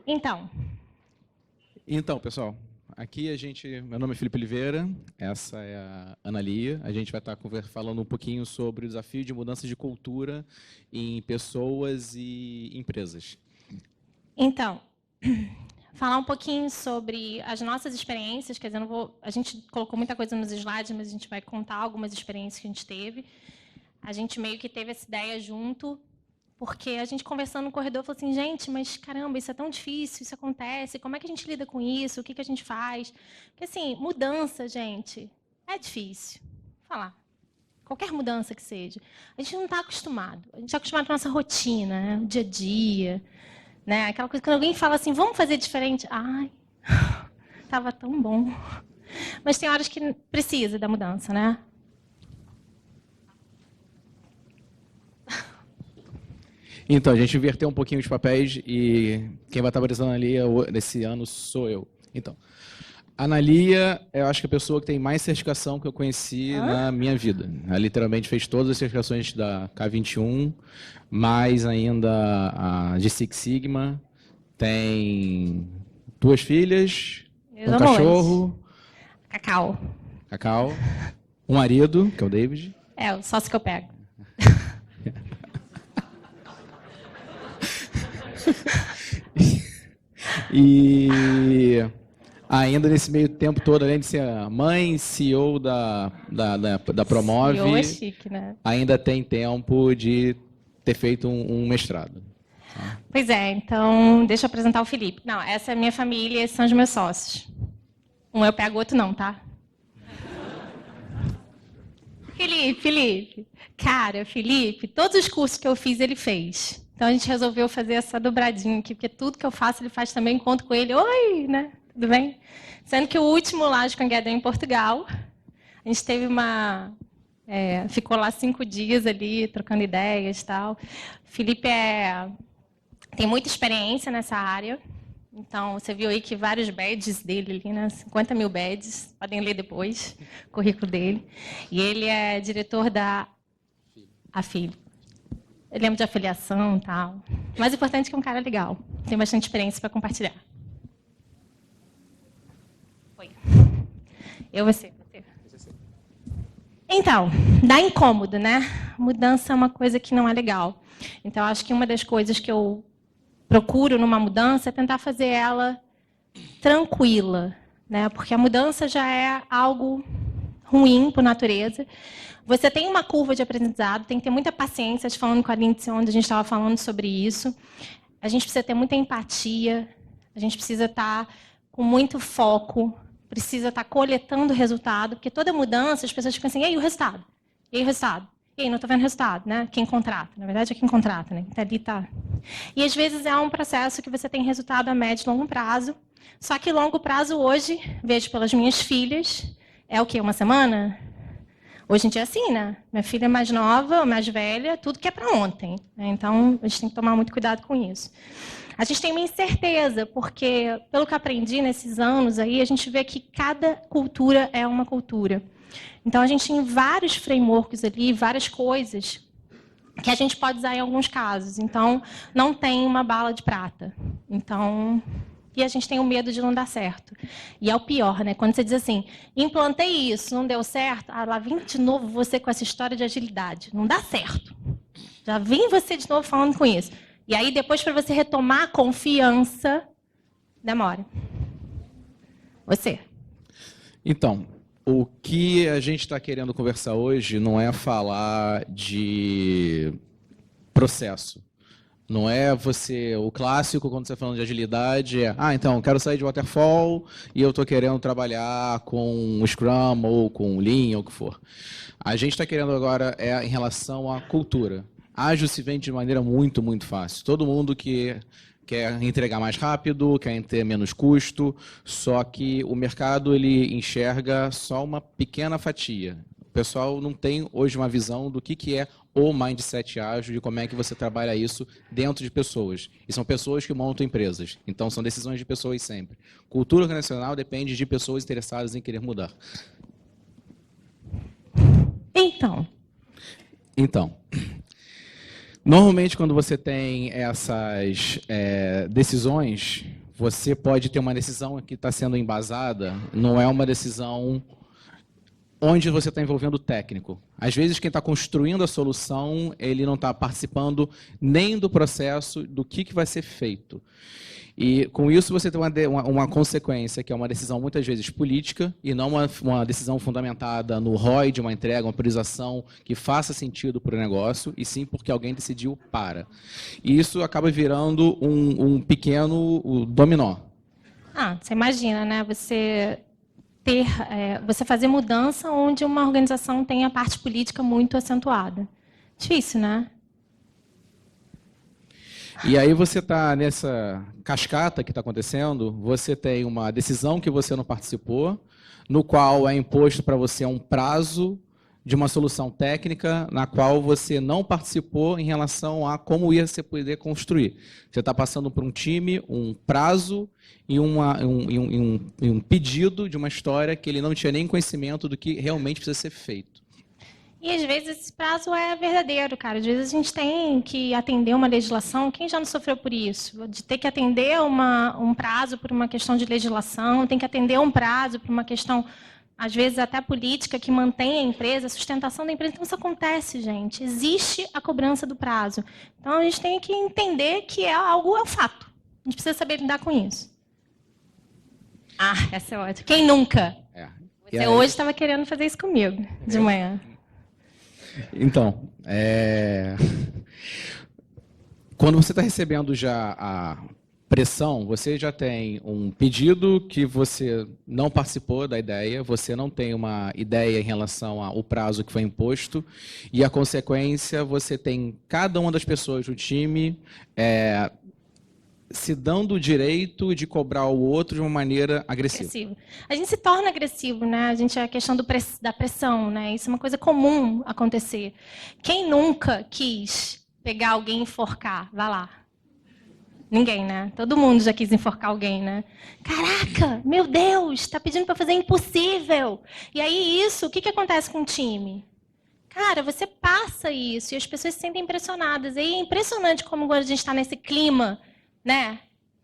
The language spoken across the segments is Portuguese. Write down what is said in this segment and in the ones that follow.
Então, pessoal, aqui meu nome é Felipe Oliveira, essa é a Ana Lia. A gente vai estar falando um pouquinho sobre o desafio de mudança de cultura em pessoas e empresas. Então, falar um pouquinho sobre as nossas experiências, quer dizer, a gente colocou muita coisa nos slides, mas a gente vai contar algumas experiências que a gente teve. A gente meio que teve essa ideia junto, porque a gente conversando no corredor falou assim, gente, mas caramba, isso é tão difícil, isso acontece, como é que a gente lida com isso, o que a gente faz? Porque assim, mudança, gente, é difícil. Vou falar. Qualquer mudança que seja. A gente não está acostumado. A gente está acostumado com a nossa rotina, né? O dia a dia. Né? Aquela coisa que alguém fala assim, vamos fazer diferente. Ai, estava tão bom. Mas tem horas que precisa da mudança, né? Então, a gente inverteu um pouquinho os papéis e quem vai estar apresentando a Analia nesse ano sou eu. Então, a Analia, eu acho que é a pessoa que tem mais certificação que eu conheci na minha vida. Ela literalmente fez todas as certificações da K21, mais ainda a de Six Sigma. Tem 2 filhas, um cachorro. Cacau. Um marido, que é o David. É, o sócio que eu pego. E ainda nesse meio tempo todo, além de ser a mãe, CEO da Promove, CEO é chique, né? ainda tem tempo de ter feito um mestrado. Pois é, então deixa eu apresentar o Felipe. Não, essa é a minha família, esses são os meus sócios. Um eu pego, o outro não, tá? Felipe. Cara, Felipe, todos os cursos que eu fiz, ele fez. Então, a gente resolveu fazer essa dobradinha aqui, porque tudo que eu faço, ele faz também, encontro com ele. Oi, né? Tudo bem? Sendo que o último Laje Together em Portugal, a gente teve ficou lá 5 dias ali, trocando ideias e tal. Felipe tem muita experiência nessa área. Então, você viu aí que vários badges dele ali, né? 50 mil badges, podem ler depois o currículo dele. E ele é diretor da AFIL. Eu lembro de afiliação e tal. O mais importante é que é um cara legal. Tem bastante experiência para compartilhar. Oi. Você. Então, dá incômodo, né? Mudança é uma coisa que não é legal. Então, acho que uma das coisas que eu procuro numa mudança é tentar fazer ela tranquila, né? Porque a mudança já é algo ruim por natureza. Você tem uma curva de aprendizado, tem que ter muita paciência, falando com a Lindsay, onde a gente estava falando sobre isso. A gente precisa ter muita empatia, a gente precisa estar com muito foco, precisa estar coletando o resultado, porque toda mudança, as pessoas ficam assim, e aí o resultado? E aí o resultado? E aí, não estou vendo resultado, né? Quem contrata? Na verdade, é quem contrata, né? Tá ali, tá. E, às vezes, é um processo que você tem resultado a médio e longo prazo. Só que longo prazo, hoje, vejo pelas minhas filhas, é o quê? Uma semana? Hoje em dia é assim, né? Minha filha é mais nova, mais velha, tudo que é para ontem. Né? Então, a gente tem que tomar muito cuidado com isso. A gente tem uma incerteza, porque, pelo que aprendi nesses anos, aí, a gente vê que cada cultura é uma cultura. Então, a gente tem vários frameworks ali, várias coisas que a gente pode usar em alguns casos. Então, não tem uma bala de prata. Então, e a gente tem o medo de não dar certo. E é o pior, né? Quando você diz assim, implantei isso, não deu certo, lá vem de novo você com essa história de agilidade. Não dá certo. Já vem você de novo falando com isso. E aí, depois, para você retomar a confiança, demora. Você. Então, o que a gente está querendo conversar hoje não é falar de processo. Não é o clássico, quando você está falando de agilidade, então, quero sair de Waterfall e eu estou querendo trabalhar com Scrum ou com Lean ou o que for. A gente está querendo agora em relação à cultura. Ágil se vende de maneira muito, muito fácil. Todo mundo que quer entregar mais rápido, quer ter menos custo, só que o mercado ele enxerga só uma pequena fatia. O pessoal não tem hoje uma visão do que é o mindset ágil, de como é que você trabalha isso dentro de pessoas. E são pessoas que montam empresas. Então, são decisões de pessoas sempre. Cultura organizacional depende de pessoas interessadas em querer mudar. Então, Normalmente, quando você tem essas decisões, você pode ter uma decisão que está sendo embasada, não é uma decisão onde você está envolvendo o técnico. Às vezes, quem está construindo a solução, ele não está participando nem do processo do que vai ser feito. E, com isso, você tem uma consequência, que é uma decisão, muitas vezes, política, e não uma decisão fundamentada no ROI de uma entrega, uma priorização que faça sentido para o negócio, e sim porque alguém decidiu para. E isso acaba virando um pequeno dominó. Você imagina, né? Você fazer mudança onde uma organização tem a parte política muito acentuada. Difícil, né? E aí você está nessa cascata que está acontecendo, você tem uma decisão que você não participou, no qual é imposto para você um prazo de uma solução técnica na qual você não participou em relação a como ia você poder construir. Você está passando por um time, um prazo e um pedido de uma história que ele não tinha nem conhecimento do que realmente precisa ser feito. E, às vezes, esse prazo é verdadeiro, cara. Às vezes, a gente tem que atender uma legislação. Quem já não sofreu por isso? De ter que atender um prazo por uma questão de legislação, tem que atender um prazo por uma questão, às vezes, até política, que mantém a empresa, a sustentação da empresa. Então, isso acontece, gente. Existe a cobrança do prazo. Então, a gente tem que entender que é fato. A gente precisa saber lidar com isso. Essa é ótima. Quem nunca? Você hoje estava querendo fazer isso comigo, de manhã. Então, quando você está recebendo já a pressão, você já tem um pedido que você não participou da ideia, você não tem uma ideia em relação ao prazo que foi imposto, e a consequência, você tem cada uma das pessoas do time se dando o direito de cobrar o outro de uma maneira agressiva. A gente se torna agressivo, né? A questão da pressão, né? Isso é uma coisa comum acontecer. Quem nunca quis pegar alguém e enforcar? Vai lá. Ninguém, né? Todo mundo já quis enforcar alguém, né? Caraca, meu Deus, está pedindo para fazer impossível. E aí o que acontece com o time? Cara, você passa isso e as pessoas se sentem impressionadas. E é impressionante como quando a gente está nesse clima, né?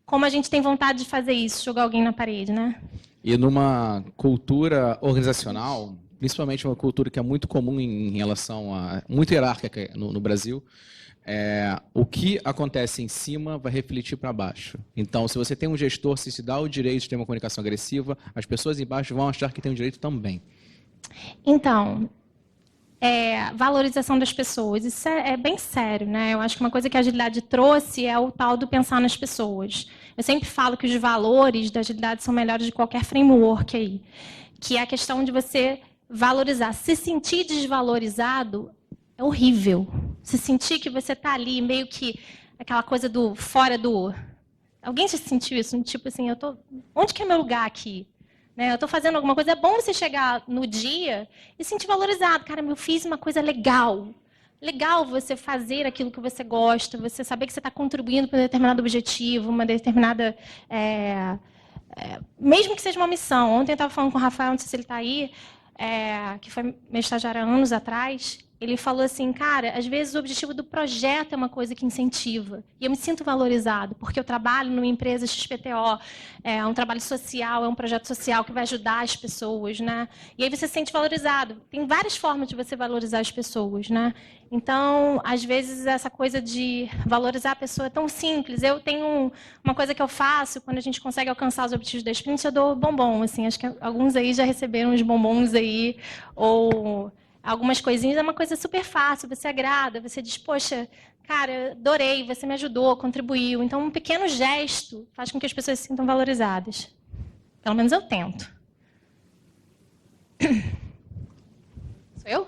Como a gente tem vontade de fazer isso, jogar alguém na parede, né? E numa cultura organizacional, principalmente uma cultura que é muito comum em relação a... muito hierárquica no Brasil, o que acontece em cima vai refletir para baixo. Então, se você tem um gestor, se dá o direito de ter uma comunicação agressiva, as pessoas embaixo vão achar que tem o direito também. Então... valorização das pessoas. Isso é bem sério, né? Eu acho que uma coisa que a agilidade trouxe é o tal do pensar nas pessoas. Eu sempre falo que os valores da agilidade são melhores de qualquer framework aí, que é a questão de você valorizar. Se sentir desvalorizado é horrível. Se sentir que você está ali meio que aquela coisa do fora do... Alguém já sentiu isso? Tipo assim, onde que é meu lugar aqui? Eu estou fazendo alguma coisa. É bom você chegar no dia e se sentir valorizado. Cara, eu fiz uma coisa legal. Legal você fazer aquilo que você gosta, você saber que você está contribuindo para um determinado objetivo, uma determinada... mesmo que seja uma missão. Ontem eu estava falando com o Rafael, não sei se ele está aí, que foi meu estagiário há anos atrás. Ele falou assim, cara, às vezes o objetivo do projeto é uma coisa que incentiva. E eu me sinto valorizado, porque eu trabalho numa empresa XPTO, é um trabalho social, é um projeto social que vai ajudar as pessoas, né? E aí você se sente valorizado. Tem várias formas de você valorizar as pessoas, né? Então, às vezes, essa coisa de valorizar a pessoa é tão simples. Eu tenho uma coisa que eu faço, quando a gente consegue alcançar os objetivos da sprint, eu dou bombom. Assim, acho que alguns aí já receberam os bombons aí, ou... algumas coisinhas, é uma coisa super fácil, você agrada, você diz, poxa, cara, adorei, você me ajudou, contribuiu. Então, um pequeno gesto faz com que as pessoas se sintam valorizadas. Pelo menos eu tento. Sou eu?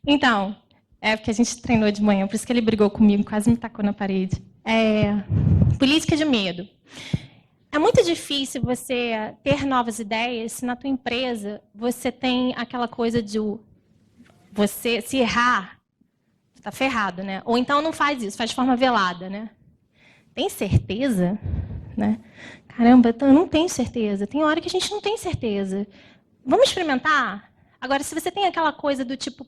Então, porque a gente treinou de manhã, por isso que ele brigou comigo, quase me tacou na parede. Política de medo. É muito difícil você ter novas ideias se na tua empresa você tem aquela coisa de você se errar, você está ferrado, né? Ou então não faz isso, faz de forma velada, né? Tem certeza? Né? Caramba, eu não tenho certeza. Tem hora que a gente não tem certeza. Vamos experimentar? Agora, se você tem aquela coisa do tipo,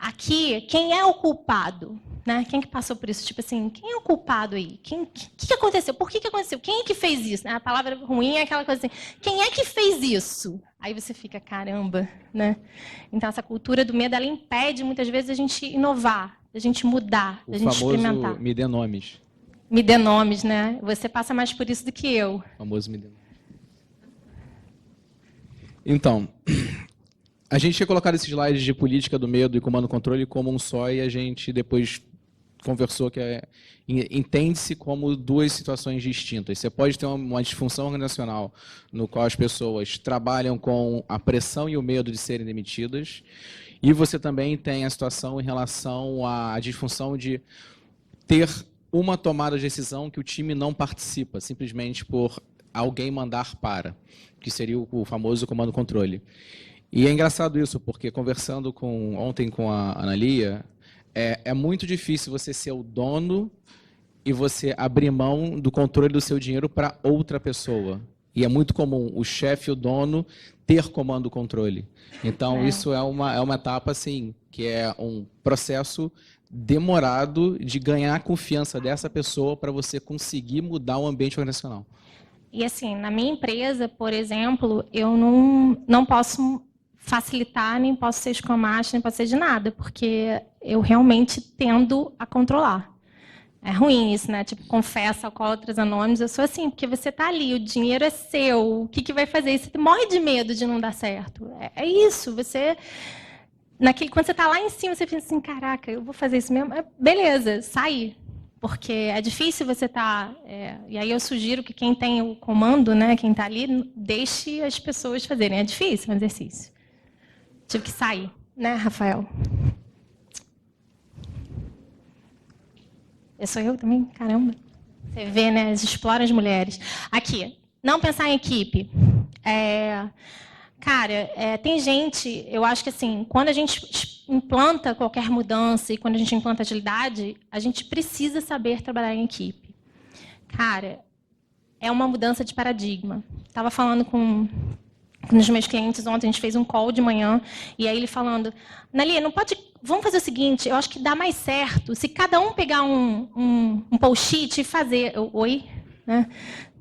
Aqui, quem é o culpado? Né? Quem que passou por isso? Tipo assim, quem é o culpado aí? O que aconteceu? Por que aconteceu? Quem é que fez isso? A palavra ruim é aquela coisa assim, quem é que fez isso? Aí você fica, caramba, né? Então, essa cultura do medo, ela impede, muitas vezes, a gente inovar, a gente mudar, a gente experimentar. O famoso me dê nomes. Me dê nomes, né? Você passa mais por isso do que eu. O famoso me dê nomes. Então, a gente tinha colocado esses slides de política do medo e comando-controle como um só, e a gente depois conversou que entende-se como duas situações distintas. Você pode ter uma disfunção organizacional no qual as pessoas trabalham com a pressão e o medo de serem demitidas, e você também tem a situação em relação à disfunção de ter uma tomada de decisão que o time não participa, simplesmente por alguém mandar para, que seria o famoso comando-controle. E é engraçado isso, porque conversando ontem com a Analia, é muito difícil você ser o dono e você abrir mão do controle do seu dinheiro para outra pessoa. E é muito comum o chefe e o dono ter comando-controle. Então, isso é uma etapa assim, que é um processo demorado de ganhar a confiança dessa pessoa para você conseguir mudar o ambiente organizacional. E assim, na minha empresa, por exemplo, eu não posso facilitar, nem posso ser Scrum Master, nem posso ser de nada, porque eu realmente tendo a controlar. É ruim isso, né? Tipo, confessa, alcoólatras anônimos, eu sou assim, porque você está ali, o dinheiro é seu, o que vai fazer? E você morre de medo de não dar certo. É isso, você... quando você está lá em cima, você pensa assim, caraca, eu vou fazer isso mesmo? Beleza, sai. Porque é difícil você estar... e aí eu sugiro que quem tem o comando, né, quem está ali, deixe as pessoas fazerem. É difícil o exercício. Tive que sair, né, Rafael? Sou eu também? Caramba. Você vê, né? Eles exploram as mulheres. Aqui, não pensar em equipe. Cara, tem gente, eu acho que assim, quando a gente implanta qualquer mudança e quando a gente implanta agilidade, a gente precisa saber trabalhar em equipe. Cara, é uma mudança de paradigma. Estava falando com um dos meus clientes ontem, a gente fez um call de manhã, e aí ele falando, Nalia, não pode... Vamos fazer o seguinte, eu acho que dá mais certo se cada um pegar um post-it e fazer... Oi? Né?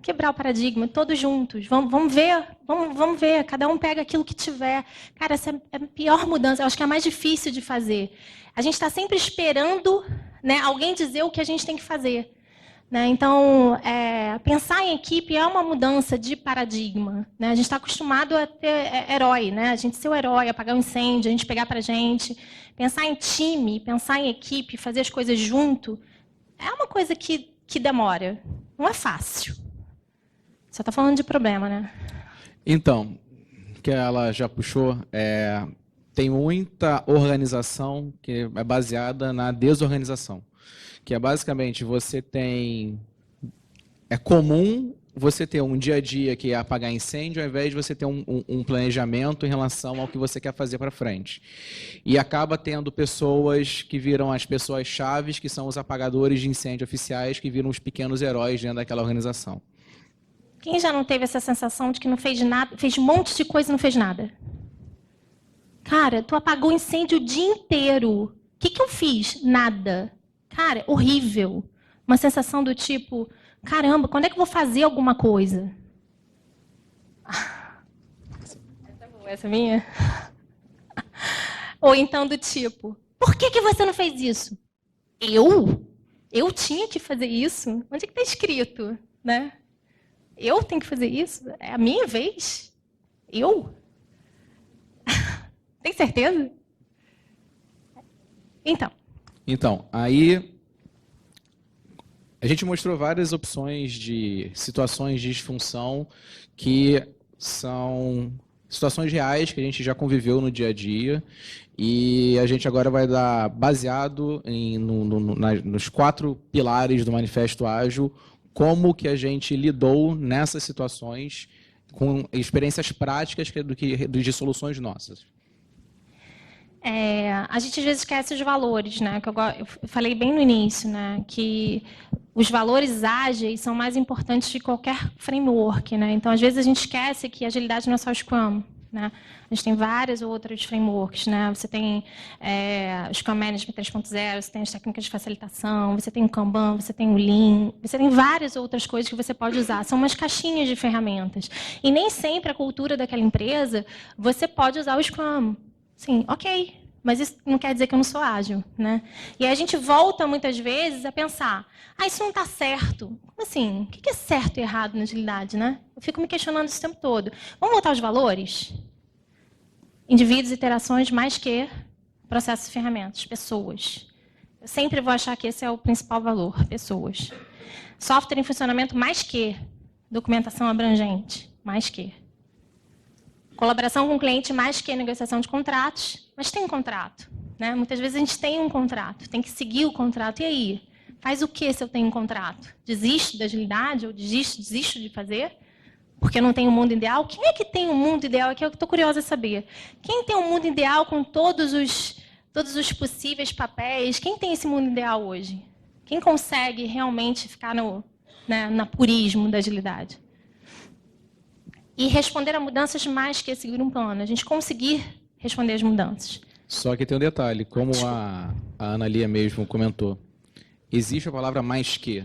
Quebrar o paradigma, todos juntos. Vamos ver, cada um pega aquilo que tiver. Cara, essa é a pior mudança, eu acho que é a mais difícil de fazer. A gente está sempre esperando, né, alguém dizer o que a gente tem que fazer. Né? Então, pensar em equipe é uma mudança de paradigma. Né? A gente está acostumado a ter herói, né? A gente ser o herói, apagar o incêndio, a gente pegar para a gente. Pensar em time, pensar em equipe, fazer as coisas junto, é uma coisa que demora. Não é fácil. Você está falando de problema, né? Então, que ela já puxou, tem muita organização que é baseada na desorganização. Que é basicamente, é comum você ter um dia a dia que é apagar incêndio, ao invés de você ter um planejamento em relação ao que você quer fazer para frente. E acaba tendo pessoas que viram as pessoas chaves, que são os apagadores de incêndio oficiais, que viram os pequenos heróis dentro daquela organização. Quem já não teve essa sensação de que não fez nada, fez um monte de coisa e não fez nada? Cara, tu apagou o incêndio o dia inteiro. O que eu fiz? Nada. Cara, horrível. Uma sensação do tipo, caramba, quando é que eu vou fazer alguma coisa? Essa é boa, essa é minha? Ou então do tipo, por que você não fez isso? Eu? Eu tinha que fazer isso? Onde é que está escrito? Né? Eu tenho que fazer isso? É a minha vez? Eu? Tem certeza? Então, aí a gente mostrou várias opções de situações de disfunção que são situações reais que a gente já conviveu no dia a dia e a gente agora vai dar, baseado nos 4 pilares do Manifesto Ágil, como que a gente lidou nessas situações com experiências práticas de soluções nossas. A gente às vezes esquece os valores, né? Que eu falei bem no início, né? Que os valores ágeis são mais importantes de qualquer framework, né? Então, às vezes a gente esquece que a agilidade não é só o Scrum, né? A gente tem várias outras frameworks, né? Você tem o Scrum Management 3.0, você tem as técnicas de facilitação, você tem o Kanban, você tem o Lean, você tem várias outras coisas que você pode usar. São umas caixinhas de ferramentas. E nem sempre a cultura daquela empresa, você pode usar o Scrum. Sim, ok. Mas isso não quer dizer que eu não sou ágil, né? E aí a gente volta, muitas vezes, a pensar, isso não está certo. Como assim? O que é certo e errado na agilidade, né? Eu fico me questionando isso o tempo todo. Vamos voltar aos valores? Indivíduos, interações, mais que processos e ferramentas, pessoas. Eu sempre vou achar que esse é o principal valor, pessoas. Software em funcionamento, mais que documentação abrangente, mais que. Colaboração com o cliente, mais que negociação de contratos, mas tem um contrato, né? Muitas vezes a gente tem um contrato, tem que seguir o contrato. E aí? Faz o que se eu tenho um contrato? Desisto da agilidade ou desisto de fazer? Porque eu não tenho um mundo ideal? Quem é que tem um mundo ideal? Aqui é o que eu estou curiosa a saber. Quem tem um mundo ideal com todos os possíveis papéis? Quem tem esse mundo ideal hoje? Quem consegue realmente ficar no purismo da agilidade? E responder a mudanças mais que seguir um plano. A gente conseguir responder às mudanças. Só que tem um detalhe, como a Ana Lia mesmo comentou. Existe a palavra mais que.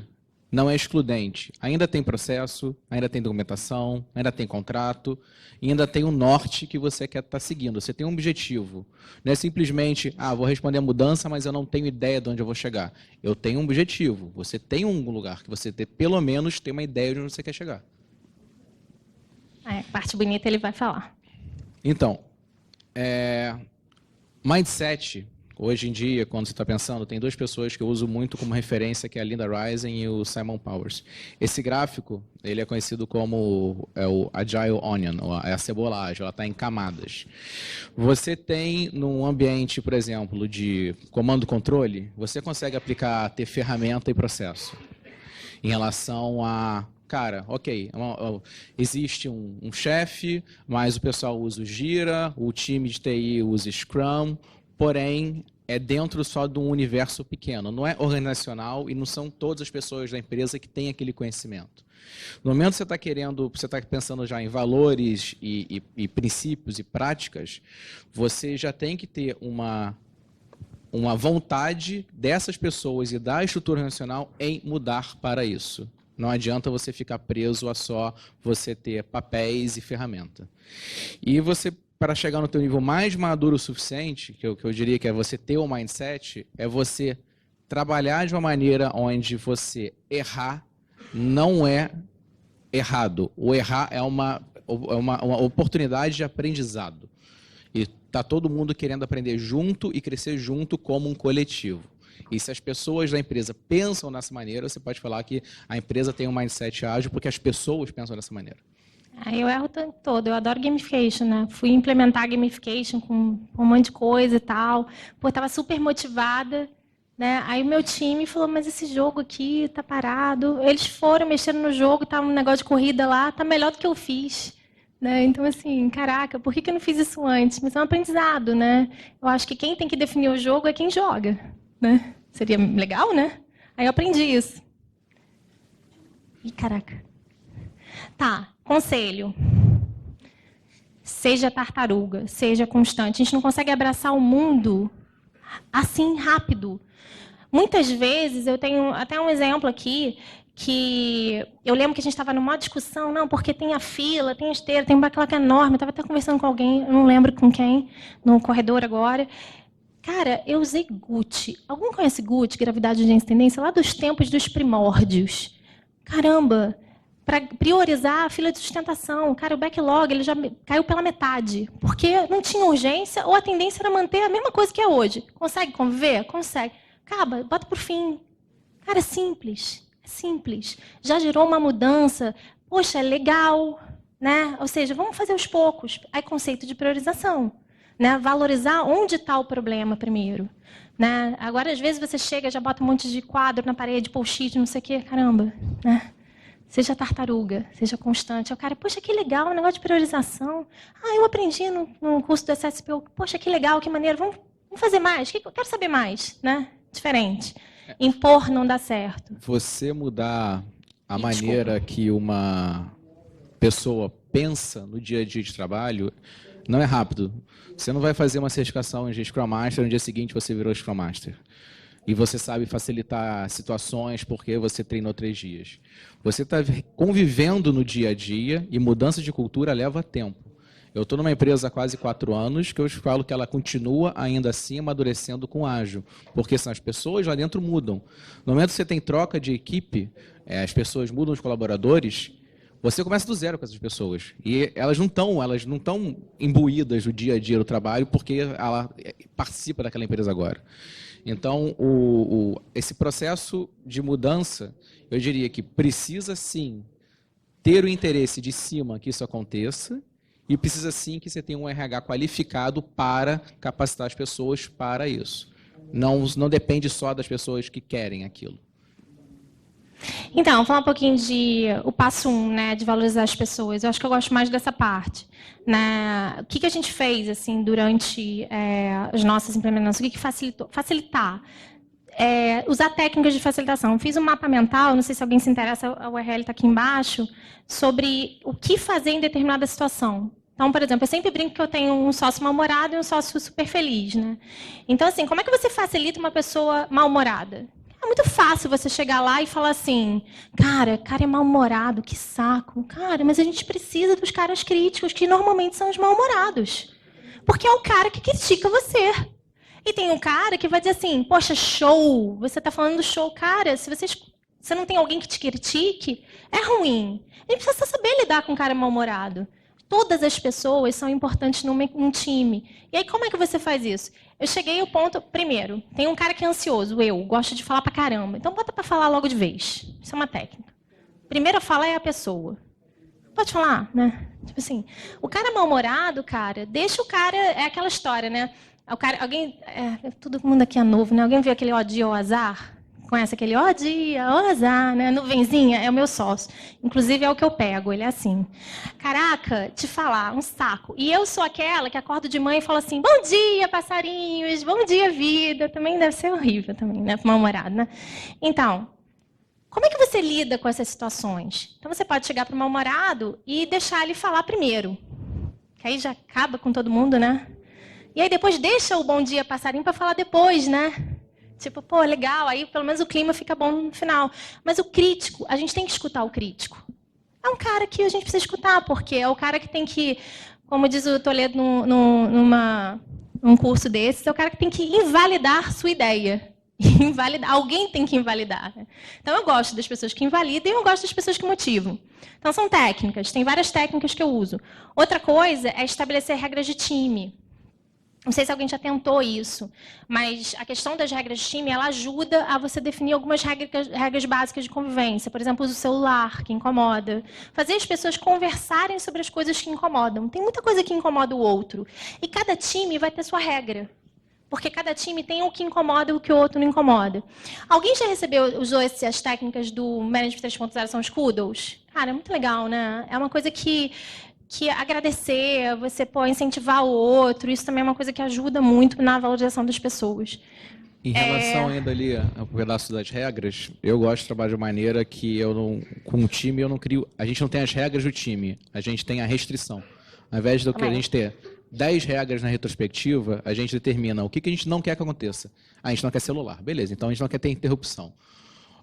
Não é excludente. Ainda tem processo, ainda tem documentação, ainda tem contrato, e ainda tem um norte que você quer estar seguindo. Você tem um objetivo. Não é simplesmente, vou responder a mudança, mas eu não tenho ideia de onde eu vou chegar. Eu tenho um objetivo. Você tem um lugar que você pelo menos tem uma ideia de onde você quer chegar. A parte bonita ele vai falar. Então, mindset, hoje em dia, quando você está pensando, tem duas pessoas que eu uso muito como referência, que é a Linda Rising e o Simon Powers. Esse gráfico, ele é conhecido como o Agile Onion, é a cebola ágil, ela está em camadas. Você tem, num ambiente, por exemplo, de comando-controle, você consegue ter ferramenta e processo em relação a... Cara, ok, existe um chefe, mas o pessoal usa o Jira, o time de TI usa Scrum, porém é dentro só de um universo pequeno, não é organizacional e não são todas as pessoas da empresa que têm aquele conhecimento. No momento que você está pensando já em valores e princípios e práticas, você já tem que ter uma vontade dessas pessoas e da estrutura organizacional em mudar para isso. Não adianta você ficar preso a só você ter papéis e ferramenta. E você, para chegar no teu nível mais maduro o suficiente, que eu diria que é você ter o mindset, é você trabalhar de uma maneira onde você errar não é errado. O errar é uma oportunidade de aprendizado. E está todo mundo querendo aprender junto e crescer junto como um coletivo. E se as pessoas da empresa pensam dessa maneira, você pode falar que a empresa tem um mindset ágil porque as pessoas pensam dessa maneira. Eu erro o tempo todo. Eu adoro gamification, né? Fui implementar gamification com um monte de coisa e tal. Estava super motivada, né? Aí o meu time falou, mas esse jogo aqui está parado. Eles foram mexendo no jogo, tá um negócio de corrida lá, tá melhor do que eu fiz. Né? Então, assim, caraca, por que eu não fiz isso antes? Mas é um aprendizado, né? Eu acho que quem tem que definir o jogo é quem joga. Né? Seria legal, né? Aí eu aprendi isso. Ih, caraca. Tá, conselho. Seja tartaruga, seja constante. A gente não consegue abraçar o mundo assim rápido. Muitas vezes, eu tenho até um exemplo aqui, que eu lembro que a gente estava numa discussão, não, porque tem a fila, tem a esteira, tem um backlog enorme. Eu estava até conversando com alguém, eu não lembro com quem, no corredor agora. Cara, eu usei Gucci. Alguém conhece Gucci, gravidade, urgência e tendência? Lá dos tempos dos primórdios. Caramba, para priorizar a fila de sustentação. Cara, o backlog ele já caiu pela metade. Porque não tinha urgência ou a tendência era manter a mesma coisa que é hoje. Consegue conviver? Consegue. Acaba, bota por fim. Cara, é simples. É simples. Já gerou uma mudança. Poxa, é legal. Né? Ou seja, vamos fazer aos poucos. Aí, conceito de priorização. Né, valorizar onde está o problema primeiro. Né? Agora, às vezes, você chega, já bota um monte de quadro na parede, post-it, não sei o quê. Caramba. Né? Seja tartaruga, seja constante. O cara, poxa, que legal, um negócio de priorização. Eu aprendi no curso do SSPO. Poxa, que legal, que maneiro. Vamos fazer mais. Eu quero saber mais. Né? Diferente. Impor não dá certo. Você mudar a maneira que uma pessoa pensa no dia a dia de trabalho, não é rápido. Você não vai fazer uma certificação de Scrum Master no dia seguinte você virou Scrum Master. E você sabe facilitar situações porque você treinou 3 dias. Você está convivendo no dia a dia e mudança de cultura leva tempo. Eu estou numa empresa há quase 4 anos que eu falo que ela continua ainda assim amadurecendo com ágil, porque são as pessoas lá dentro mudam. No momento que você tem troca de equipe, as pessoas mudam os colaboradores, você começa do zero com essas pessoas. E elas não estão imbuídas no dia a dia do trabalho porque ela participa daquela empresa agora. Então, esse processo de mudança, eu diria que precisa sim ter o interesse de cima que isso aconteça e precisa sim que você tenha um RH qualificado para capacitar as pessoas para isso. Não depende só das pessoas que querem aquilo. Então, vou falar um pouquinho o passo 1, né, de valorizar as pessoas. Eu acho que eu gosto mais dessa parte. Né? O que a gente fez assim, durante as nossas implementações? O que facilitou? Facilitar. Usar técnicas de facilitação. Fiz um mapa mental, não sei se alguém se interessa, a URL está aqui embaixo, sobre o que fazer em determinada situação. Então, por exemplo, eu sempre brinco que eu tenho um sócio mal-humorado e um sócio super feliz. Né? Então, assim, como é que você facilita uma pessoa mal-humorada? É muito fácil você chegar lá e falar assim, cara é mal-humorado, que saco. Cara, mas a gente precisa dos caras críticos, que normalmente são os mal-humorados. Porque é o cara que critica você. E tem um cara que vai dizer assim, poxa, show, você está falando do show. Cara, se você não tem alguém que te critique, é ruim. A gente precisa saber lidar com um cara mal-humorado. Todas as pessoas são importantes num time. E aí, como é que você faz isso? Eu cheguei ao ponto... Primeiro, tem um cara que é ansioso, eu gosto de falar pra caramba. Então, bota pra falar logo de vez. Isso é uma técnica. Primeiro a fala é a pessoa. Pode falar, né? Tipo assim, o cara mal-humorado, cara, deixa o cara... É aquela história, né? Todo mundo aqui é novo, né? Alguém viu aquele ó dia, ó azar? Conhece aquele ó dia, ó azar, né? Nuvenzinha, é o meu sócio. Inclusive, é o que eu pego, ele é assim. Caraca, te falar, um saco. E eu sou aquela que acordo de manhã e falo assim, bom dia, passarinhos, bom dia, vida. Também deve ser horrível, também, né? Mal-humorado, né? Então, como é que você lida com essas situações? Então, você pode chegar para o mal-humorado e deixar ele falar primeiro. Que aí já acaba com todo mundo, né? E aí depois deixa o bom dia, passarinho, para falar depois, né? Tipo, pô, legal, aí pelo menos o clima fica bom no final. Mas o crítico, a gente tem que escutar o crítico. É um cara que a gente precisa escutar, porque é o cara que tem que, como diz o Toledo num curso desses, é o cara que tem que invalidar sua ideia. Alguém tem que invalidar. Né? Então, eu gosto das pessoas que invalidam e eu gosto das pessoas que motivam. Então, são técnicas, tem várias técnicas que eu uso. Outra coisa é estabelecer regras de time. Não sei se alguém já tentou isso, mas a questão das regras de time, ela ajuda a você definir algumas regras básicas de convivência. Por exemplo, uso o celular, que incomoda. Fazer as pessoas conversarem sobre as coisas que incomodam. Tem muita coisa que incomoda o outro. E cada time vai ter sua regra. Porque cada time tem o que incomoda e o que o outro não incomoda. Alguém já usou as técnicas do Management 3.0, são os Kudos? Cara, é muito legal, né? É uma coisa que agradecer, você incentivar o outro, isso também é uma coisa que ajuda muito na valorização das pessoas. Em relação ainda ali ao pedaço das regras, eu gosto de trabalhar de maneira que com o time eu não crio... A gente não tem as regras do time, a gente tem a restrição. Ao invés de a gente ter 10 regras na retrospectiva, a gente determina o que a gente não quer que aconteça. A gente não quer celular, beleza, então a gente não quer ter interrupção.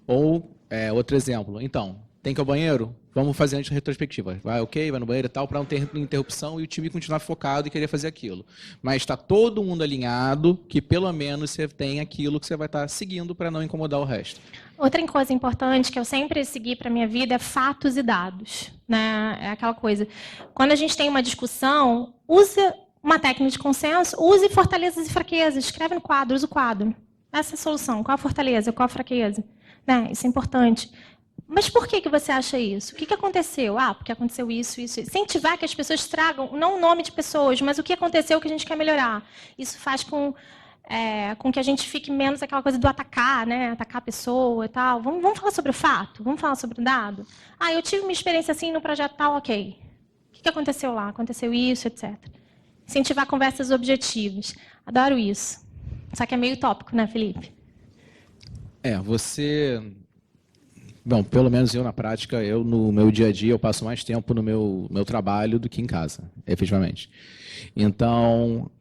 Ou, outro exemplo, então, tem que ir ao banheiro? Vamos fazer antes da retrospectiva. Vai no banheiro e tal, para não ter interrupção e o time continuar focado e querer fazer aquilo. Mas está todo mundo alinhado que pelo menos você tem aquilo que você vai estar seguindo para não incomodar o resto. Outra coisa importante que eu sempre segui para a minha vida é fatos e dados. Né? É aquela coisa. Quando a gente tem uma discussão, use uma técnica de consenso, use fortalezas e fraquezas. Escreve no quadro, usa o quadro. Essa é a solução. Qual a fortaleza, qual a fraqueza? Né? Isso é importante. Mas por que você acha isso? O que aconteceu? Porque aconteceu isso. Incentivar que as pessoas tragam, não o nome de pessoas, mas o que aconteceu que a gente quer melhorar. Isso faz com que a gente fique menos aquela coisa do atacar, né? Atacar a pessoa e tal. Vamos falar sobre o fato? Vamos falar sobre o dado? Eu tive uma experiência assim no projeto tal, ok. O que aconteceu lá? Aconteceu isso, etc. Incentivar conversas objetivas. Adoro isso. Só que é meio utópico, né, Felipe? Você... Bom, pelo menos eu, na prática, no meu dia a dia, eu passo mais tempo no meu trabalho do que em casa, efetivamente. Então,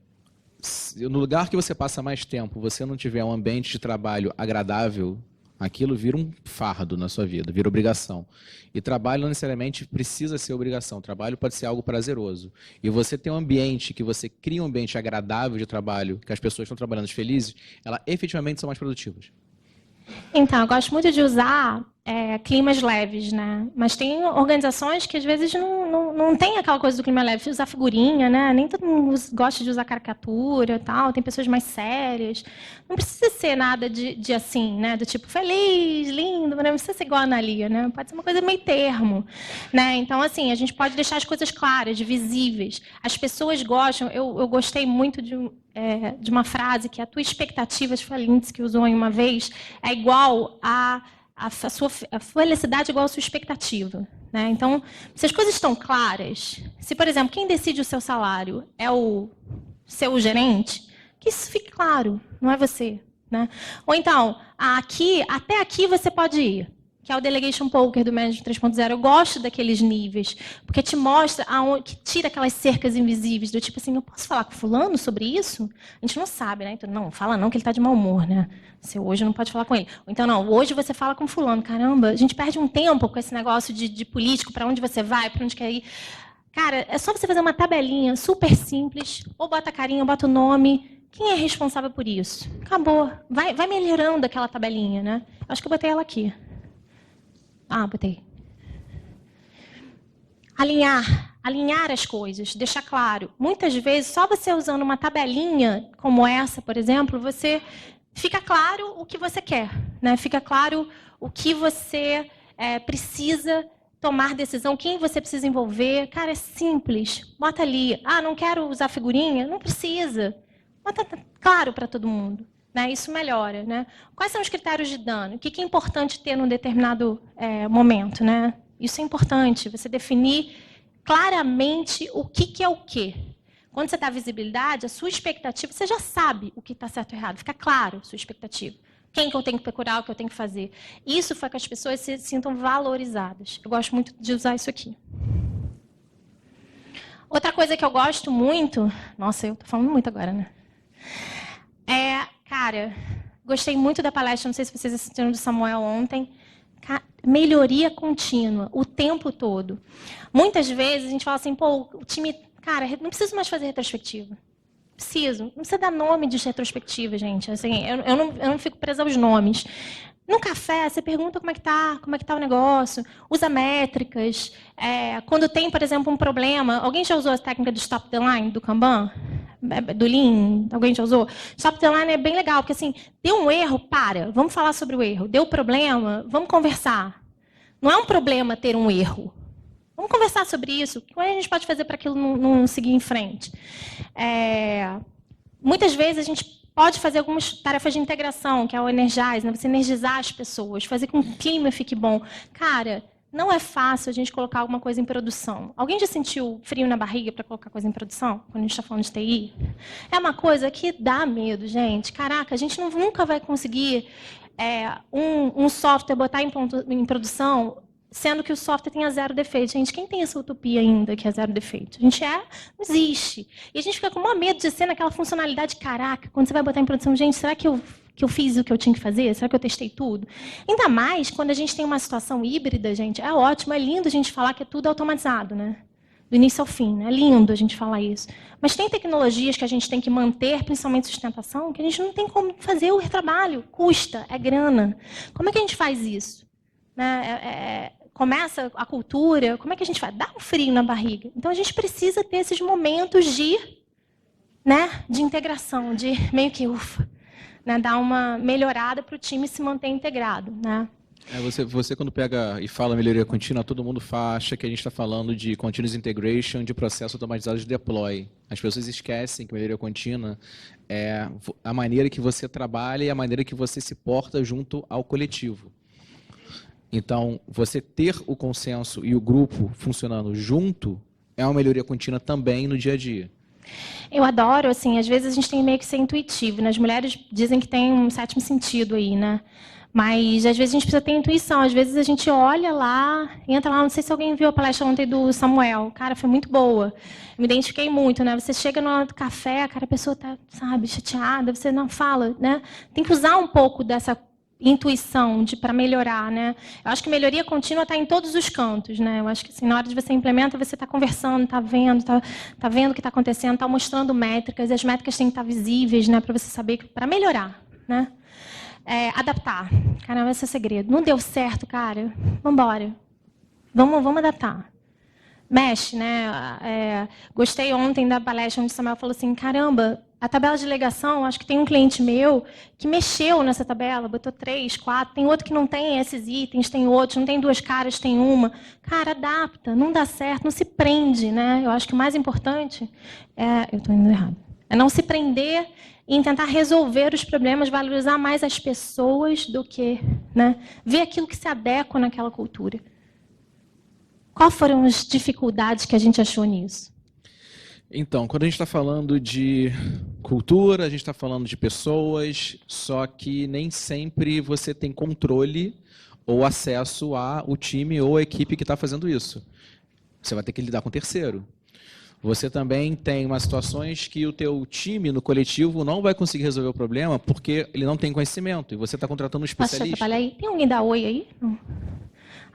no lugar que você passa mais tempo, você não tiver um ambiente de trabalho agradável, aquilo vira um fardo na sua vida, vira obrigação. E trabalho não necessariamente precisa ser obrigação, trabalho pode ser algo prazeroso. E você tem um ambiente, que você cria um ambiente agradável de trabalho, que as pessoas estão trabalhando felizes, elas efetivamente são mais produtivas. Então, eu gosto muito de usar climas leves, né? Mas tem organizações que às vezes não tem aquela coisa do clima leve, usar figurinha, né? Nem todo mundo gosta de usar caricatura e tal, tem pessoas mais sérias. Não precisa ser nada de assim, né? Do tipo feliz, lindo, não precisa ser igual a Analia, né? Pode ser uma coisa meio termo, né? Então, assim, a gente pode deixar as coisas claras, visíveis. As pessoas gostam, eu gostei muito de uma frase que a tua expectativa, foi a Lindsay que usou em uma vez, é igual a sua felicidade é igual à sua expectativa. Né? Então, se as coisas estão claras, se, por exemplo, quem decide o seu salário é o seu gerente, que isso fique claro, não é você. Né? Ou então, até aqui você pode ir, que é o Delegation Poker do Management 3.0. Eu gosto daqueles níveis, porque te mostra, que tira aquelas cercas invisíveis, do tipo assim, eu posso falar com fulano sobre isso? A gente não sabe, né? Então, não, fala não, que ele está de mau humor, né? Você hoje não pode falar com ele. Ou então, não, hoje você fala com fulano. Caramba, a gente perde um tempo com esse negócio de político, para onde você vai, para onde quer ir. Cara, é só você fazer uma tabelinha super simples, ou bota a carinha, ou bota o nome. Quem é responsável por isso? Acabou. Vai melhorando aquela tabelinha, né? Acho que eu botei ela aqui. Botei. Alinhar as coisas, deixar claro. Muitas vezes, só você usando uma tabelinha como essa, por exemplo, você fica claro o que você quer, né? Fica claro o que você precisa tomar decisão, quem você precisa envolver. Cara, é simples. Bota ali. Não quero usar figurinha? Não precisa. Bota claro para todo mundo. Né, isso melhora. Né? Quais são os critérios de dano? O que é importante ter num determinado momento? Né? Isso é importante, você definir claramente o que é o quê. Quando você dá visibilidade, a sua expectativa, você já sabe o que está certo ou errado. Fica claro a sua expectativa. Quem que eu tenho que procurar, o que eu tenho que fazer. Isso faz que as pessoas se sintam valorizadas. Eu gosto muito de usar isso aqui. Outra coisa que eu gosto muito... Nossa, eu estou falando muito agora, né? Cara, gostei muito da palestra, não sei se vocês assistiram do Samuel ontem. Melhoria contínua, o tempo todo. Muitas vezes a gente fala assim, pô, o time... Cara, não preciso mais fazer retrospectiva. Não precisa dar nome de retrospectiva, gente. Assim, eu não fico presa aos nomes. No café, você pergunta como é que tá o negócio, usa métricas. Quando tem, por exemplo, um problema... Alguém já usou a técnica do Stop the Line, do Kanban? Do Lean? Alguém já usou? Stop the Line é bem legal, porque assim, deu um erro, vamos falar sobre o erro. Deu problema, vamos conversar. Não é um problema ter um erro. Vamos conversar sobre isso. O que a gente pode fazer para aquilo não seguir em frente? Muitas vezes a gente pode fazer algumas tarefas de integração, que é o Energize, né? Você energizar as pessoas, fazer com que o clima fique bom. Cara, não é fácil a gente colocar alguma coisa em produção. Alguém já sentiu frio na barriga para colocar coisa em produção? Quando a gente está falando de TI? É uma coisa que dá medo, gente. Caraca, a gente nunca vai conseguir um software botar em produção, sendo que o software tenha 0 defeito. Gente, quem tem essa utopia ainda que é 0 defeito? A gente não existe. E a gente fica com o maior medo de ser naquela funcionalidade, caraca, quando você vai botar em produção, gente, será que eu fiz o que eu tinha que fazer? Será que eu testei tudo? Ainda mais quando a gente tem uma situação híbrida, gente, é ótimo, é lindo a gente falar que é tudo automatizado, né? Do início ao fim, né? É lindo a gente falar isso. Mas tem tecnologias que a gente tem que manter, principalmente sustentação, que a gente não tem como fazer o retrabalho. Custa, é grana. Como é que a gente faz isso? Né? Começa a cultura, como é que a gente faz? Dá um frio na barriga. Então, a gente precisa ter esses momentos de integração, de meio que, né, dar uma melhorada para o time se manter integrado. Né? Você, quando pega e fala melhoria contínua, todo mundo acha que a gente está falando de continuous integration, de processo automatizado de deploy. As pessoas esquecem que melhoria contínua é a maneira que você trabalha e a maneira que você se porta junto ao coletivo. Então, você ter o consenso e o grupo funcionando junto é uma melhoria contínua também no dia a dia. Eu adoro, assim, às vezes a gente tem meio que ser intuitivo, né? As mulheres dizem que tem um 7º sentido aí, né? Mas, às vezes, a gente precisa ter intuição. Às vezes, a gente olha lá, entra lá, não sei se alguém viu a palestra ontem do Samuel. Cara, foi muito boa. Eu me identifiquei muito, né? Você chega no hora do café, cara, a pessoa está, sabe, chateada, você não fala, né? Tem que usar um pouco dessa intuição para melhorar, né? Eu acho que melhoria contínua está em todos os cantos, né? Eu acho que assim, na hora de você implementa, você está conversando, está vendo o que está acontecendo, está mostrando métricas, e as métricas têm que estar visíveis, né? Para você saber, para melhorar, né? Adaptar. Caramba, esse é o segredo. Não deu certo, cara? Vamos embora. Vamos adaptar. Mexe, né? Gostei ontem da palestra onde o Samuel falou assim, caramba, a tabela de ligação, acho que tem um cliente meu que mexeu nessa tabela, botou 3, 4, tem outro que não tem esses itens, tem outros, não tem 2 caras, tem uma. Cara, adapta, não dá certo, não se prende, né? Eu acho que o mais importante eu estou indo errado. É não se prender em tentar resolver os problemas, valorizar mais as pessoas do que, né, ver aquilo que se adequa naquela cultura. Quais foram as dificuldades que a gente achou nisso? Então, quando a gente está falando de cultura, a gente está falando de pessoas, só que nem sempre você tem controle ou acesso ao time ou à equipe que está fazendo isso. Você vai ter que lidar com o terceiro. Você também tem umas situações que o teu time no coletivo não vai conseguir resolver o problema porque ele não tem conhecimento e você está contratando um especialista. Posso trabalhar aí? Tem alguém da Oi aí? Não.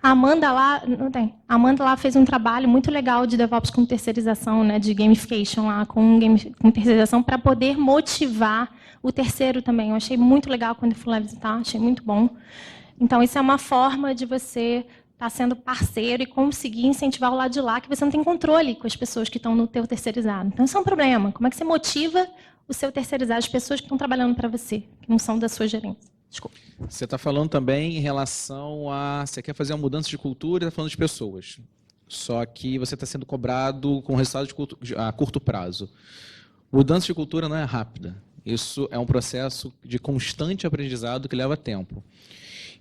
A Amanda lá, não tem. A Amanda lá fez um trabalho muito legal de DevOps com terceirização, né, de gamification lá, com terceirização para poder motivar o terceiro também. Eu achei muito legal quando eu fui lá visitar, achei muito bom. Então, isso é uma forma de você estar sendo parceiro e conseguir incentivar o lado de lá, que você não tem controle com as pessoas que estão no teu terceirizado. Então, isso é um problema. Como é que você motiva o seu terceirizado, as pessoas que estão trabalhando para você, que não são da sua gerência? Desculpa. Você está falando também em relação a... Você quer fazer uma mudança de cultura e está falando de pessoas. Só que você está sendo cobrado com resultado a curto prazo. Mudança de cultura não é rápida. Isso é um processo de constante aprendizado que leva tempo.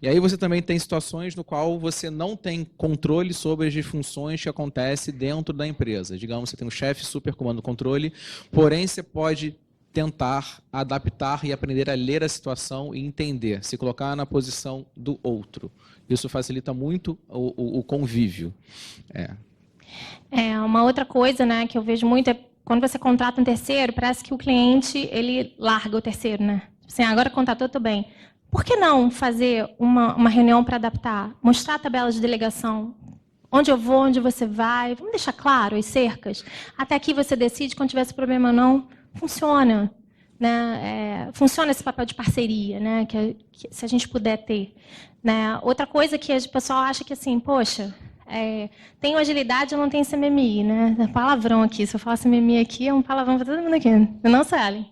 E aí você também tem situações no qual você não tem controle sobre as disfunções que acontecem dentro da empresa. Digamos, você tem um chefe super comando controle, porém você pode tentar adaptar e aprender a ler a situação e entender, se colocar na posição do outro. Isso facilita muito o convívio. Uma outra coisa, né, que eu vejo muito é quando você contrata um terceiro, parece que o cliente ele larga o terceiro, né? Assim, agora contratou, tudo bem. Por que não fazer uma reunião para adaptar? Mostrar a tabela de delegação. Onde eu vou, onde você vai. Vamos deixar claro as cercas. Até aqui você decide, quando tiver esse problema ou não. Funciona. Né? Funciona esse papel de parceria, né? Que se a gente puder ter. Né? Outra coisa que o pessoal acha que, assim, poxa, tenho agilidade, eu não tenho CMMI. Né? É palavrão aqui. Se eu falar CMMI aqui, é um palavrão para todo mundo aqui. Não, Sally?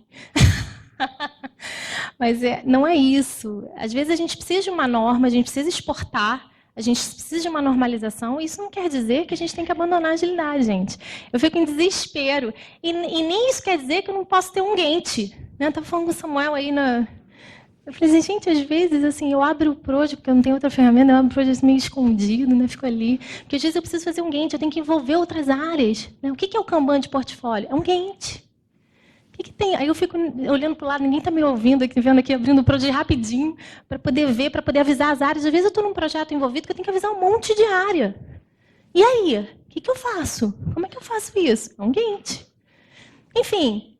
Mas não é isso. Às vezes a gente precisa de uma norma, a gente precisa exportar, a gente precisa de uma normalização, e isso não quer dizer que a gente tem que abandonar a agilidade, gente. Eu fico em desespero. E nem isso quer dizer que eu não posso ter um Gantt. Né? Eu estava falando com o Samuel aí na... Eu falei assim, gente, às vezes assim, eu abro o Project, porque eu não tenho outra ferramenta, eu abro o Project meio escondido, né? Fico ali. Porque às vezes eu preciso fazer um Gantt, eu tenho que envolver outras áreas. Né? O que é o Kanban de portfólio? É um Gantt. O que tem? Aí eu fico olhando para o lado, ninguém está me ouvindo, vendo aqui, abrindo o projeto rapidinho, para poder ver, para poder avisar as áreas. Às vezes eu estou num projeto envolvido que eu tenho que avisar um monte de área. E aí? O que eu faço? Como é que eu faço isso? É um Gantt. Enfim,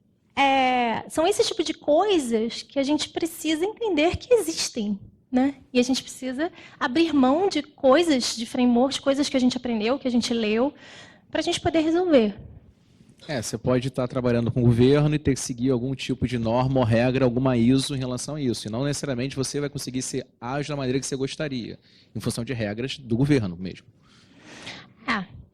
são esse tipo de coisas que a gente precisa entender que existem. Né? E a gente precisa abrir mão de coisas, de frameworks, coisas que a gente aprendeu, que a gente leu, para a gente poder resolver. Você pode estar trabalhando com o governo e ter que seguir algum tipo de norma ou regra, alguma ISO em relação a isso. E não necessariamente você vai conseguir ser ágil da maneira que você gostaria, em função de regras do governo mesmo.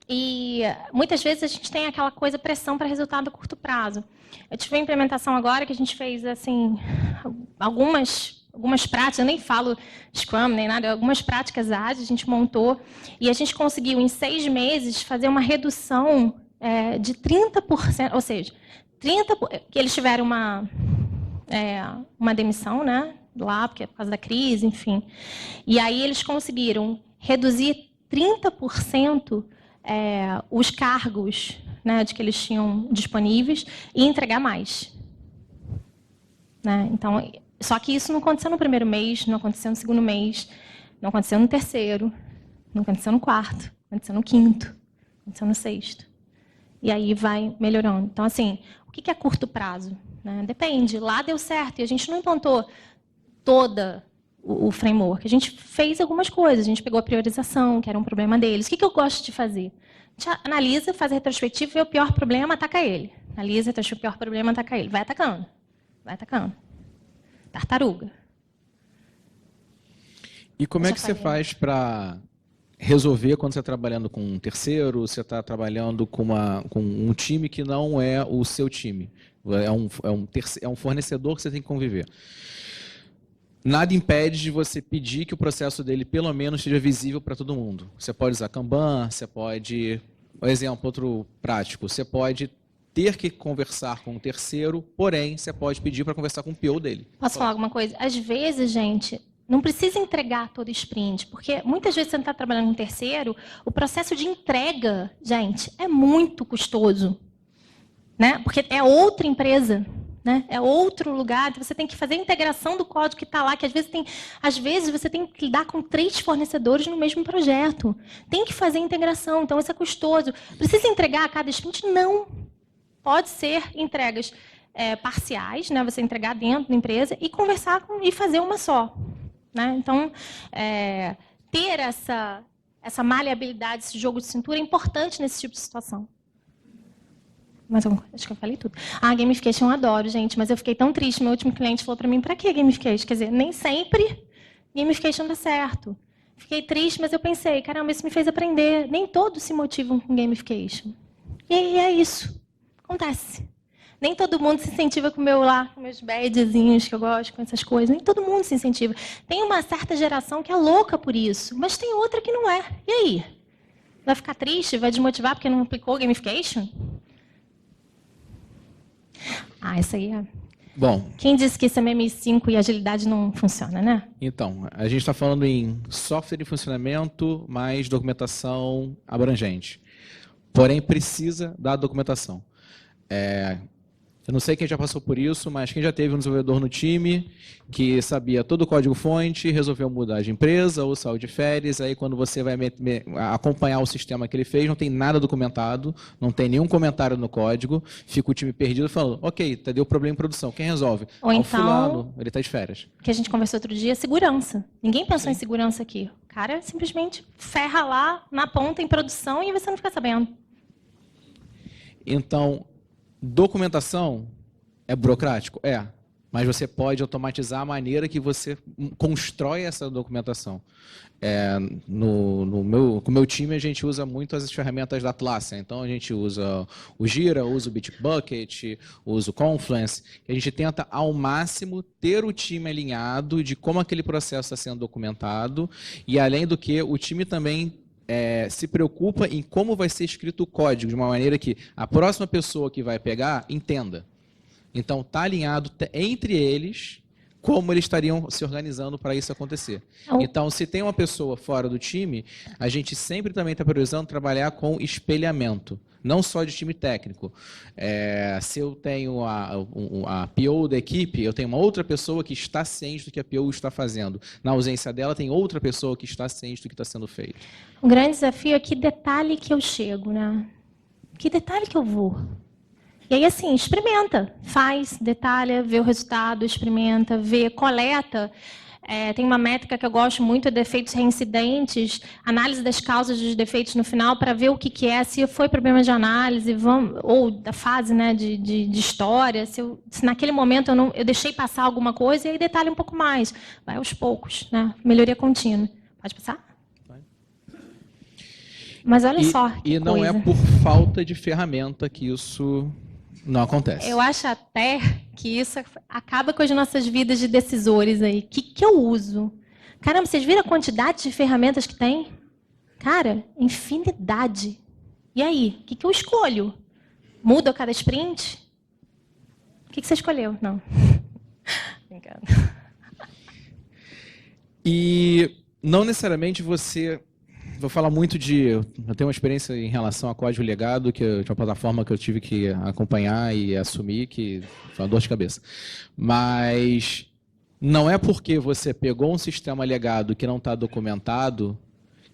E muitas vezes a gente tem aquela coisa, pressão para resultado a curto prazo. Eu tive uma implementação agora que a gente fez assim, algumas práticas, eu nem falo Scrum nem nada, algumas práticas ágeis a gente montou e a gente conseguiu em 6 meses fazer uma redução de 30%, ou seja, que eles tiveram uma demissão, né, lá, porque é por causa da crise, enfim. E aí eles conseguiram reduzir 30% os cargos, né, de que eles tinham disponíveis e entregar mais. Né? Então, Só que isso não aconteceu no primeiro mês, não aconteceu no segundo mês, não aconteceu no terceiro, não aconteceu no quarto, aconteceu no quinto, aconteceu no sexto. E aí vai melhorando. Então, assim, o que é curto prazo? Né? Depende. Lá deu certo e a gente não implantou toda o framework. A gente fez algumas coisas. A gente pegou a priorização, que era um problema deles. O que eu gosto de fazer? A gente analisa, faz a retrospectiva, vê o pior problema, ataca ele. Analisa, retrospectiva, o pior problema, ataca ele. Vai atacando. Vai atacando. Tartaruga. E como é que você faz para resolver quando você está trabalhando com um terceiro, você está trabalhando com um time que não é o seu time? É um fornecedor que você tem que conviver. Nada impede de você pedir que o processo dele, pelo menos, seja visível para todo mundo. Você pode usar Kanban, você pode... Um exemplo, outro prático. Você pode ter que conversar com um terceiro, porém, você pode pedir para conversar com o PO dele. Posso falar alguma coisa? Às vezes, gente, não precisa entregar todo sprint, porque muitas vezes você não está trabalhando com um terceiro, o processo de entrega, gente, é muito custoso. Né? Porque é outra empresa. Né? É outro lugar, você tem que fazer a integração do código que está lá, que às vezes você tem que lidar com 3 fornecedores no mesmo projeto. Tem que fazer a integração, então isso é custoso. Precisa entregar a cada sprint? Não. Pode ser entregas parciais, né? Você entregar dentro da empresa e conversar e fazer uma só. Né? Então, ter essa maleabilidade, esse jogo de cintura é importante nesse tipo de situação. Mas acho que eu falei tudo. Gamification eu adoro, gente, mas eu fiquei tão triste. Meu último cliente falou para mim, para que gamification? Quer dizer, nem sempre gamification dá certo. Fiquei triste, mas eu pensei, caramba, isso me fez aprender. Nem todos se motivam com gamification. E é isso. Acontece. Nem todo mundo se incentiva com meus badgezinhos que eu gosto, com essas coisas. Nem todo mundo se incentiva. Tem uma certa geração que é louca por isso, mas tem outra que não é. E aí? Vai ficar triste? Vai desmotivar porque não aplicou gamification? Isso aí é... Bom, quem disse que CMM5 e agilidade não funciona, né? Então, a gente está falando em software de funcionamento mais documentação abrangente. Porém, precisa da documentação. Eu não sei quem já passou por isso, mas quem já teve um desenvolvedor no time que sabia todo o código-fonte, resolveu mudar de empresa ou saiu de férias, aí quando você vai acompanhar o sistema que ele fez, não tem nada documentado, não tem nenhum comentário no código, fica o time perdido falando, ok, deu problema em produção, quem resolve? Ou então, fulano, ele está de férias. Que a gente conversou outro dia, segurança. Ninguém pensou em segurança aqui. O cara simplesmente ferra lá na ponta em produção e você não fica sabendo. Então, documentação é burocrático? Mas você pode automatizar a maneira que você constrói essa documentação. Com o meu time, a gente usa muito as ferramentas da Atlassian. Então, a gente usa o Jira, usa o Bitbucket, usa o Confluence. A gente tenta, ao máximo, ter o time alinhado de como aquele processo está sendo documentado. E, além do que, o time também se preocupa em como vai ser escrito o código, de uma maneira que a próxima pessoa que vai pegar entenda. Então, está alinhado entre eles como eles estariam se organizando para isso acontecer. Então, se tem uma pessoa fora do time, a gente sempre também está priorizando trabalhar com espelhamento, não só de time técnico. Se eu tenho a PO da equipe, eu tenho uma outra pessoa que está ciente do que a PO está fazendo. Na ausência dela, tem outra pessoa que está ciente do que está sendo feito. O grande desafio é que detalhe que eu chego, né? Que detalhe que eu vou? E aí, assim, experimenta, faz, detalha, vê o resultado, experimenta, vê, coleta. Tem uma métrica que eu gosto muito, defeitos reincidentes, análise das causas dos defeitos no final, para ver o que é, se foi problema de análise, ou da fase, né, de história, se naquele momento eu deixei passar alguma coisa, e aí detalha um pouco mais. Vai aos poucos, né? Melhoria contínua. Pode passar? Mas olha só que não coisa. É por falta de ferramenta que isso não acontece. Eu acho até que isso acaba com as nossas vidas de decisores aí. O que eu uso? Caramba, vocês viram a quantidade de ferramentas que tem? Cara, infinidade. E aí? O que eu escolho? Muda a cada sprint? O que você escolheu? Não. Brincando. E não necessariamente você... Vou falar muito eu tenho uma experiência em relação a código legado, de uma plataforma que eu tive que acompanhar e assumir, que foi uma dor de cabeça. Mas Não é porque você pegou um sistema legado que não está documentado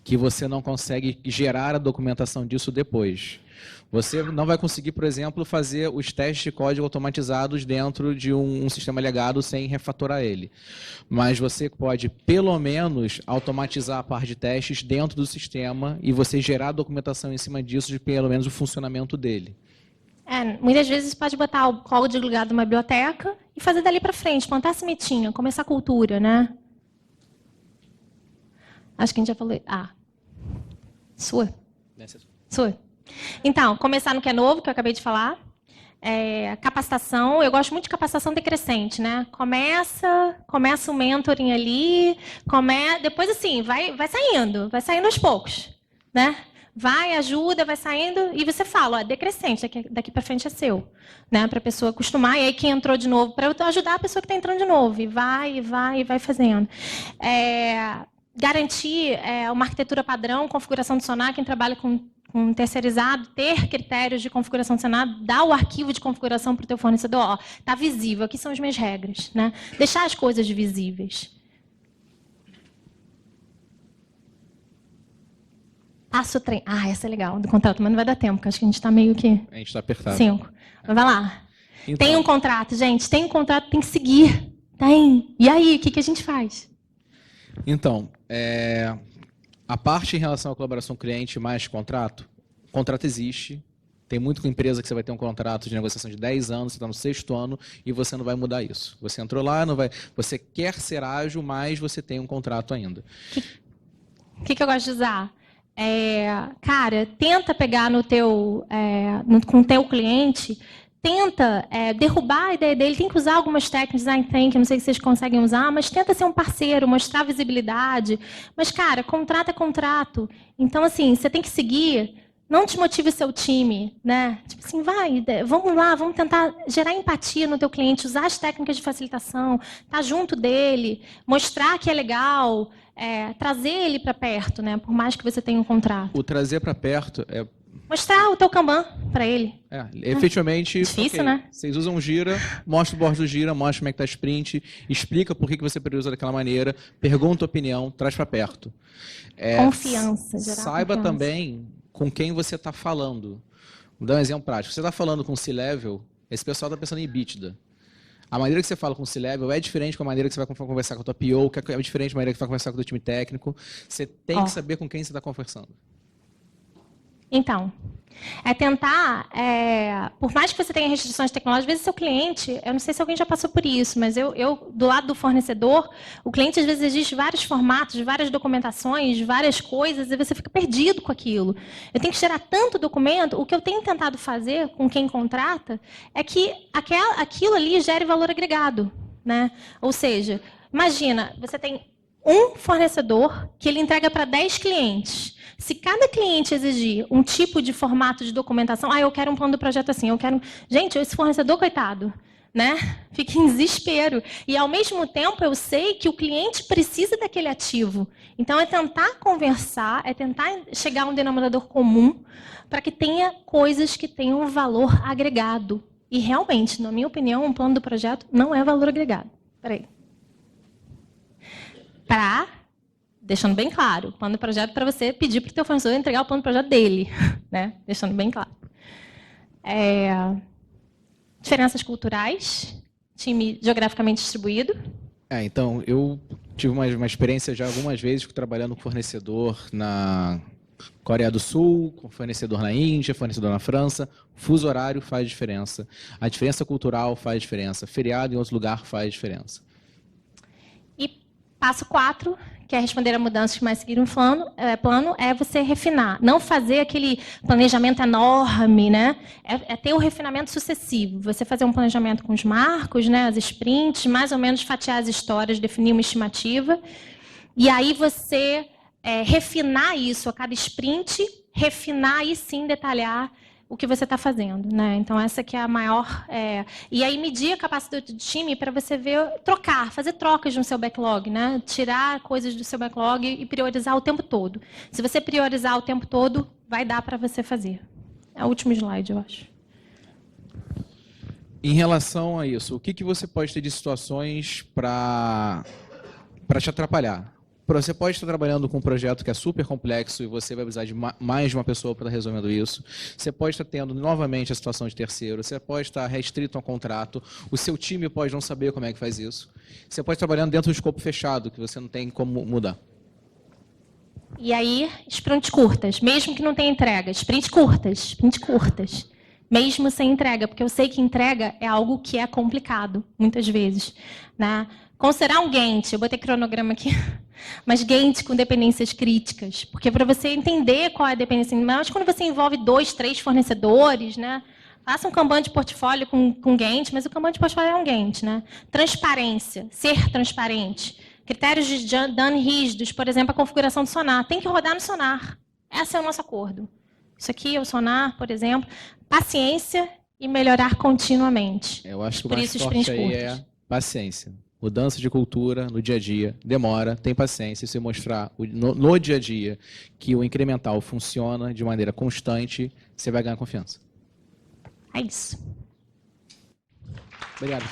que você não consegue gerar a documentação disso depois. Você não vai conseguir, por exemplo, fazer os testes de código automatizados dentro de um sistema legado sem refatorar ele. Mas você pode, pelo menos, automatizar a parte de testes dentro do sistema e você gerar a documentação em cima disso, de pelo menos o funcionamento dele. Muitas vezes você pode botar o código ligado numa biblioteca e fazer dali para frente, plantar a sementinha, começar a cultura, né? Acho que a gente já falou. Sua? Sua. Então, começar no que é novo, que eu acabei de falar. Capacitação, eu gosto muito de capacitação decrescente, né? Começa o mentoring ali, depois assim, vai saindo aos poucos, né? Vai, ajuda, vai saindo, e você fala, decrescente, daqui para frente é seu, né? Para a pessoa acostumar, e aí quem entrou de novo, para eu ajudar a pessoa que está entrando de novo, e vai fazendo. Garantir uma arquitetura padrão, configuração do Sonar, quem trabalha com terceirizado, ter critérios de configuração do Sonar, dar o arquivo de configuração para o teu fornecedor, está visível, aqui são as minhas regras, né? Deixar as coisas visíveis. Passo o trem. Essa é legal, do contrato, mas não vai dar tempo, porque acho que a gente está meio que... A gente está apertado. 5. Mas vai lá. Então, tem um contrato, gente, tem um contrato, tem que seguir. Tem. E aí, o que a gente faz? Então, a parte em relação à colaboração cliente mais contrato, o contrato existe. Tem muito com empresa que você vai ter um contrato de negociação de 10 anos, você está no 6º ano e você não vai mudar isso. Você entrou lá, não vai. Você quer ser ágil, mas você tem um contrato ainda. O que eu gosto de usar? Cara, tenta pegar com o teu cliente, tenta derrubar a ideia dele, tem que usar algumas técnicas, design thinking, não sei se vocês conseguem usar, mas tenta ser um parceiro, mostrar visibilidade. Mas, cara, contrato é contrato. Então, assim, você tem que seguir, não desmotive o seu time, né? Tipo assim, vamos lá, vamos tentar gerar empatia no teu cliente, usar as técnicas de facilitação, estar junto dele, mostrar que é legal, trazer ele para perto, né? Por mais que você tenha um contrato. O trazer para perto é... Mostrar o teu Kanban para ele. Efetivamente, difícil, né? Vocês usam o Gira, mostra o board do Gira, mostra como é que está a sprint, explica por que você prioriza daquela maneira, pergunta a opinião, traz para perto. Confiança, gerar Saiba confiança. Também com quem você está falando. Vou dar um exemplo prático. Você está falando com o C-Level, esse pessoal está pensando em EBITDA. A maneira que você fala com o C-Level é diferente com a maneira que você vai conversar com a tua PO, que é diferente da maneira que você vai conversar com o teu time técnico. Você tem que saber com quem você está conversando. Então, tentar, por mais que você tenha restrições tecnológicas, às vezes seu cliente, eu não sei se alguém já passou por isso, mas eu do lado do fornecedor, o cliente às vezes exige vários formatos, várias documentações, várias coisas, e você fica perdido com aquilo. Eu tenho que gerar tanto documento, o que eu tenho tentado fazer com quem contrata é que aquilo ali gere valor agregado, né? Ou seja, imagina, você tem um fornecedor que ele entrega para 10 clientes. Se cada cliente exigir um tipo de formato de documentação, eu quero um plano do projeto assim, eu quero... Gente, esse fornecedor, coitado, né? Fica em desespero. E, ao mesmo tempo, eu sei que o cliente precisa daquele ativo. Então, é tentar conversar, é tentar chegar a um denominador comum para que tenha coisas que tenham valor agregado. E, realmente, na minha opinião, um plano do projeto não é valor agregado. Espera aí. Deixando bem claro, o plano de projeto para você pedir para o teu fornecedor entregar o plano de projeto dele, né? Deixando bem claro. Diferenças culturais, time geograficamente distribuído. Então, eu tive uma experiência já algumas vezes trabalhando com fornecedor na Coreia do Sul, com fornecedor na Índia, fornecedor na França. Fuso horário faz diferença. A diferença cultural faz diferença. Feriado em outro lugar faz diferença. E passo 4, que é responder a mudanças que mais seguir um plano, é você refinar. Não fazer aquele planejamento enorme, né? É ter o refinamento sucessivo. Você fazer um planejamento com os marcos, né? As sprints, mais ou menos fatiar as histórias, definir uma estimativa. E aí você refinar isso a cada sprint, refinar e sim detalhar o que você está fazendo, né? Então, essa que é a maior... E aí, medir a capacidade do time para você ver, fazer trocas no seu backlog, né? Tirar coisas do seu backlog e priorizar o tempo todo. Se você priorizar o tempo todo, vai dar para você fazer. É o último slide, eu acho. Em relação a isso, o que você pode ter de situações para te atrapalhar? Você pode estar trabalhando com um projeto que é super complexo e você vai precisar de mais de uma pessoa para estar resolvendo isso. Você pode estar tendo novamente a situação de terceiro. Você pode estar restrito a um contrato. O seu time pode não saber como é que faz isso. Você pode estar trabalhando dentro do escopo fechado, que você não tem como mudar. E aí, sprints curtas, mesmo que não tenha entrega. Sprints curtas. Mesmo sem entrega, porque eu sei que entrega é algo que é complicado, muitas vezes. Né? Considerar um Gantt, eu botei cronograma aqui, mas Gantt com dependências críticas, porque para você entender qual é a dependência, mas quando você envolve 2, 3 fornecedores, né? Faça um Kanban de portfólio com Gantt, mas o Kanban de portfólio é um Gantt. Né? Transparência, ser transparente. Critérios de dano rígidos, por exemplo, a configuração do Sonar. Tem que rodar no Sonar. Esse é o nosso acordo. Isso aqui é o Sonar, por exemplo. Paciência e melhorar continuamente. Eu acho que o mais forte aí é paciência. Mudança de cultura no dia a dia, demora, tem paciência. Se você mostrar no dia a dia que o incremental funciona de maneira constante, você vai ganhar confiança. É isso. Obrigado.